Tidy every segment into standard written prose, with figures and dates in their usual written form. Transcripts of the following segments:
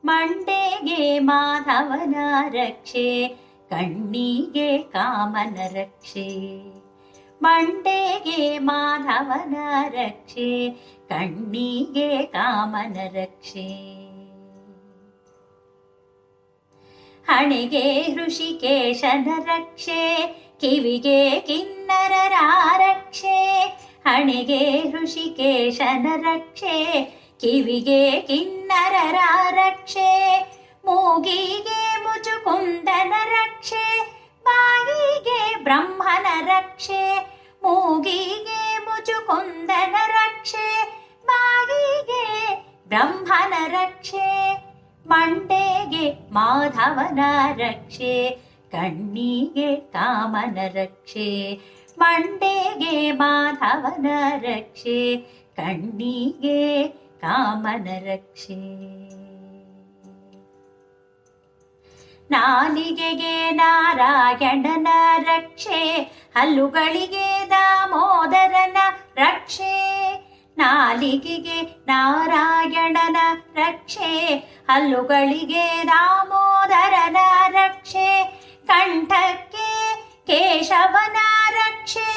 ಮಂಡೆಗೆ ಮಾಧವನ ರಕ್ಷೆ, ಕಣ್ಣಿಗೆ ಕಾಮನ ರಕ್ಷೆ. ಮಂಡೆಗೆ ಮಾಧವನ ರಕ್ಷೆ, ಕಣ್ಣಿಗೆ ಕಾಮನ ರಕ್ಷೆ. ಹಣೆಗೆ ಹೃಷಿಕೇಶನ ರಕ್ಷೆ, ಕಿವಿಗೆ ಕಿನ್ನರರ ರಕ್ಷೆ. ಹಣೆಗೆ ಹೃಷಿಕೇಶನ ರಕ್ಷೆ, ಕಿವಿಗೆ ಕಿನ್ನರರ ರಕ್ಷೆ. ಮೂಗಿಗೆ ಮುಚುಕುಂದನ ರಕ್ಷೆ, ಬಾಯಿಗೆ ಬ್ರಹ್ಮನ ರಕ್ಷೆ. ಮೂಗಿಗೆ ಮುಚುಕುಂದನ ರಕ್ಷೆ, ಬಾಯಿಗೆ ಬ್ರಹ್ಮನ ರಕ್ಷೆ. ಮಂಡೆಗೆ ಮಾಧವನ ರಕ್ಷೆ, ಕಣ್ಣಿಗೆ ಕಾಮನ ರಕ್ಷೆ. ಮಂಡೆಗೆ ಮಾಧವನ ರಕ್ಷೆ, ಕಣ್ಣಿಗೆ ಕಾಮನ ರಕ್ಷೆ. ನಾಲಿಗೆಗೆ ನಾರಾಯಣನ ರಕ್ಷೆ, ಹಲ್ಲುಗಳಿಗೆ ದಾಮೋದರನ ರಕ್ಷೆ. ನಾಲಿಗೆಗೆ ನಾರಾಯಣನ ರಕ್ಷೆ, ಹಲ್ಲುಗಳಿಗೆ ದಾಮೋದರನ ರಕ್ಷೆ. ಕಂಠಕ್ಕೆ ಕೇಶವನ ರಕ್ಷೆ,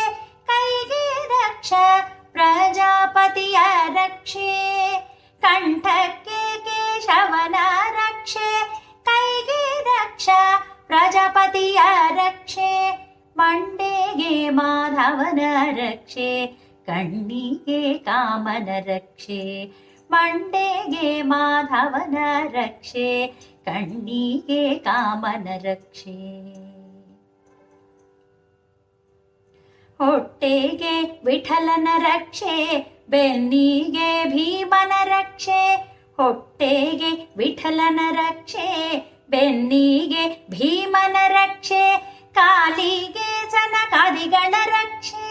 ಕೈಗೆ ದಕ್ಷ ಪ್ರಜಾಪತಿಯ ರಕ್ಷೆ. ಕಂಠಕ್ಕೆ ಕೇಶವನ ರಕ್ಷೆ, ಕೈಗೆ ದಕ್ಷ ಪ್ರಜಾಪತಿಯ ರಕ್ಷೆ. ಮಂಡೆಗೆ ಮಾಧವನ ರಕ್ಷೆ, ಕಣ್ಣಿಗೆ ಕಾಮನ ರಕ್ಷೆ. ಮಂಡೆಗೆ ಮಾಧವನ ರಕ್ಷೆ, ಕಣ್ಣಿಗೆ ಕಾಮನ ರಕ್ಷೆ. ಹೊಟ್ಟೆಗೆ ವಿಠಲನ ರಕ್ಷೆ, ಬೆನ್ನಿಗೆ ಭೀಮನ ರಕ್ಷೆ. ಹೊಟ್ಟೆಗೆ ವಿಠಲನ ರಕ್ಷೆ, ಬೆನ್ನಿಗೆ ಭೀಮನ ರಕ್ಷೆ. ಕಾಲಿಗೆ ಸನಕಾದಿಗಳ ರಕ್ಷೆ,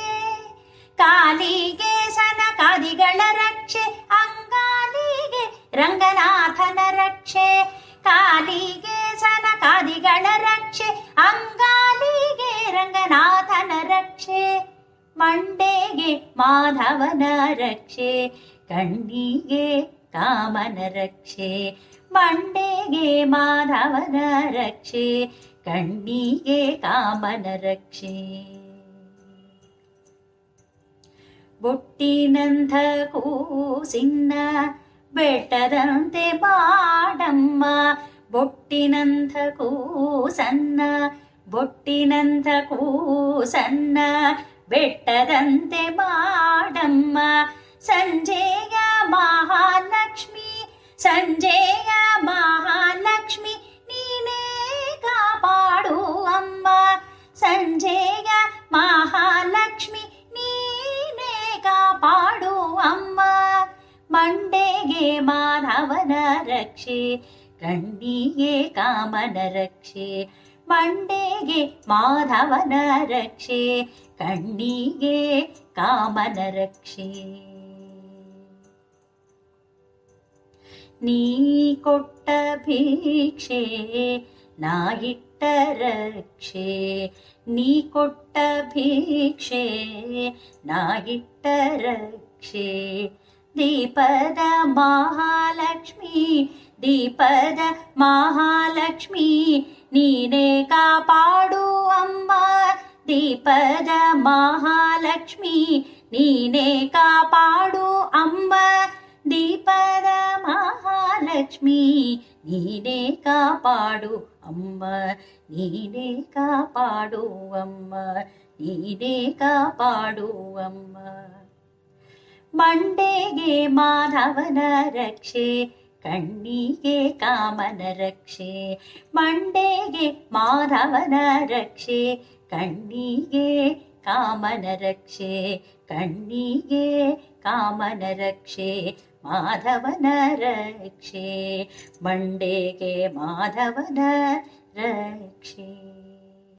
ಕಾಲಿಗೆ ಸನಕಾದಿಗಳ ರಕ್ಷೆ. ಅಂಗಾಲಿಗೆ ರಂಗನಾಥನ ರಕ್ಷೆ, ಕಾಲಿಗೆ ಸನಕಾದಿಗಳ ರಕ್ಷೆ. ಅಂಗಾಲಿಗೆ ರಂಗನಾಥನ ರಕ್ಷೆ. ಮಂಡೆಗೆ ಮಾಧವನ ರಕ್ಷೆ, ಕಣ್ಣಿಗೆ ಕಾಮನ ರಕ್ಷೆ. ಮಂಡೆಗೆ ಮಾಧವನ ರಕ್ಷೆ, ಕಣ್ಣಿಗೆ ಕಾಮನ ರಕ್ಷೆ. ಬೊಟ್ಟಿನಂಥ ಕೂಸಿನ್ನ ಬೆಟ್ಟದಂತೆ ಬಾಡಮ್ಮ. ಬೊಟ್ಟಿನಂಥ ಕೂಸನ್ನ, ಬೊಟ್ಟಿನಂಥ ಕೂಸನ್ನ ಬೆಟ್ಟದಂತೆ ಬಾಡಮ್ಮ. ಸಂಜೆಯ ಮಹಾಲಕ್ಷ್ಮಿ, ಸಂಜೆಯ ಮಹಾಲಕ್ಷ್ಮಿ ನೀನೇ ಕಾಪಾಡು ಅಮ್ಮ. ಸಂಜೆಯ ಮಹಾಲಕ್ಷ್ಮಿ ನೀನೇ ಕಾಪಾಡು ಅಮ್ಮ. ಮಂಡೆಗೆ ಮಾಧವನ ರಕ್ಷೆ, ಕಣ್ಣಿಗೆ ಕಾಮನ ರಕ್ಷೆ. ಮಂಡೆಗೆ ಮಾಧವನ ರಕ್ಷೆ, ಕಣ್ಣಿಗೆ ಕಾಮನ ರಕ್ಷೆ. ನೀ ಕೊಟ್ಟ ಭಿಕ್ಷೆ ನಾ ಇಟ್ಟ ರಕ್ಷೆ. ನೀ ಕೊಟ್ಟ ಭಿಕ್ಷೆ ನಾ ಇಟ್ಟ ರಕ್ಷೆ. ದೀಪದ ಮಹಾಲಕ್ಷ್ಮಿ, ದೀಪದ ಮಹಾಲಕ್ಷ್ಮಿ ನೀನೇ ಕಾಪಾಡು ಅಮ್ಮ. ದೀಪದ ಮಹಾಲಕ್ಷ್ಮಿ ನೀನೇ ಕಾಪಾಡು ಅಮ್ಮ. ದೀಪದ ಮಹಾಲಕ್ಷ್ಮಿ ನೀನೇ ಕಾಪಾಡು ಅಮ್ಮ. ನೀನೇ ಕಾಪಾಡು ಅಮ್ಮ, ನೀನೇ ಕಾಪಾಡು ಅಮ್ಮ. ಮಂಡೆಗೆ ಮಾಧವನ ರಕ್ಷೆ, ಕಣ್ಣಿಗೆ ಕಾಮನ ರಕ್ಷೆ. ಮಂಡೆಗೆ ಮಾಧವನ ರಕ್ಷೆ, ಕಣ್ಣಿಗೆ ಕಾಮನ ರಕ್ಷೆ. ಕಣ್ಣಿಗೆ ಕಾಮನ ರಕ್ಷೆ, ಮಾಧವನ ರಕ್ಷೆ. ಮಂಡೆಗೆ ಮಾಧವನ ರಕ್ಷೆ.